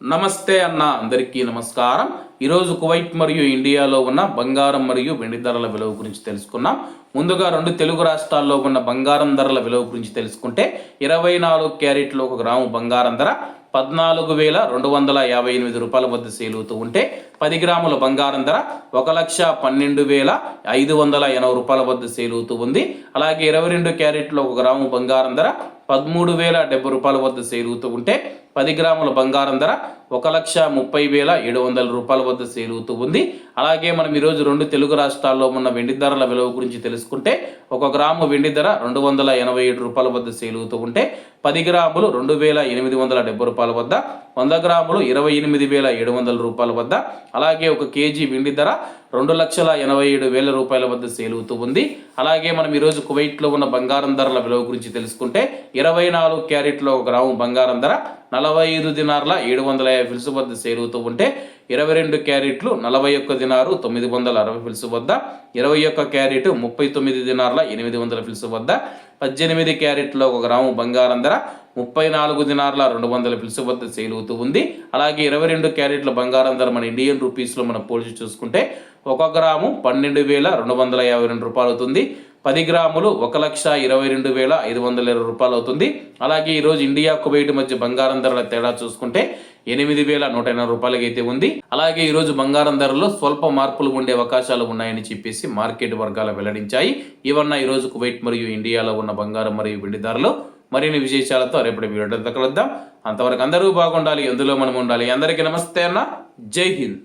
నమస్తే అన్న అందరికీ నమస్కారం. ఈరోజు కువైట్ మరియు ఇండియాలో ఉన్న బంగారం మరియు వెండి ధరల విలువ గురించి తెలుసుకున్నాం. ముందుగా రెండు తెలుగు రాష్ట్రాల్లో ఉన్న బంగారం ధరల విలువ గురించి తెలుసుకుంటే 24 క్యారెట్లు 1 గ్రాము బంగారం ధర 14,258 రూపాయల వద్ద సేల్ అవుతూ ఉంటే 10 గ్రాముల బంగారం ధర 1,12,580 రూపాయల వద్ద సేల్ అవుతూ ఉంది. అలాగే 22 క్యారెట్లు 1 గ్రాము బంగారం ధర 13,070 రూపాయల వద్ద సేల్ అవుతూ ఉంటే 10 గ్రాముల బంగారం ధర 1,30,700 రూపాయల వద్ద సేల్ అవుతూ ఉంది. అలాగే మనం ఈరోజు రెండు తెలుగు రాష్ట్రాల్లో ఉన్న వెండి ధరల విలువ గురించి తెలుసుకుంటే 1 గ్రాము వెండి ధర 287 రూపాయల వద్ద సేల్ అవుతూ ఉంటే 10 గ్రాములు 2,870 రూపాయల వద్ద, 100 గ్రాములు 28,700 రూపాయల వద్ద, అలాగే 1 కేజీ వెండి ధర 2,87,000 రూపాయల వద్ద సేల్ అవుతూ ఉంది. అలాగే మనం ఈరోజు కువైట్లో ఉన్న బంగారం ధరల విలువ గురించి తెలుసుకుంటే 24 క్యారెట్లో 1 గ్రాము బంగారం ధర 45 దినార్ల 750 ఫిల్స్ వద్ద సేల్ అవుతూ ఉంటే 22 క్యారెట్లు 41 దినారు 960 ఫిల్స్ వద్ద, 21 క్యారెట్ 39 దినార్ల 800 ఫిల్స్ వద్ద, 18 క్యారెట్లో 1 గ్రాము బంగారం ధర 34 దినార్ల 200 ఫిల్స్ వద్ద సేల్ అవుతూ ఉంది. అలాగే 22 క్యారెట్ల బంగారం ధర మన ఇండియన్ రూపీస్లో మనం పోల్చి చూసుకుంటే 1 గ్రాము 12,252 రూపాయలు అవుతుంది. 10 గ్రాములు 1,22,520 రూపాయలు అవుతుంది. అలాగే ఈరోజు ఇండియా కువైట్ మధ్య బంగారం ధరల తేడా చూసుకుంటే 8,180 రూపాయలకి అయితే ఉంది. అలాగే ఈరోజు బంగారం ధరల్లో స్వల్ప మార్పులు ఉండే అవకాశాలు ఉన్నాయని చెప్పేసి మార్కెట్ వర్గాలు వెల్లడించాయి. ఇవన్న ఈరోజు కువైట్ మరియు ఇండియాలో ఉన్న బంగారం మరియు వెండి ధరలు. మరిన్ని విశేషాలతో రేపటి వీడియోతో కలుద్దాం. అంతవరకు అందరూ బాగుండాలి, ఎందులో మనం ఉండాలి. అందరికీ నమస్తే అన్న, జై హింద్.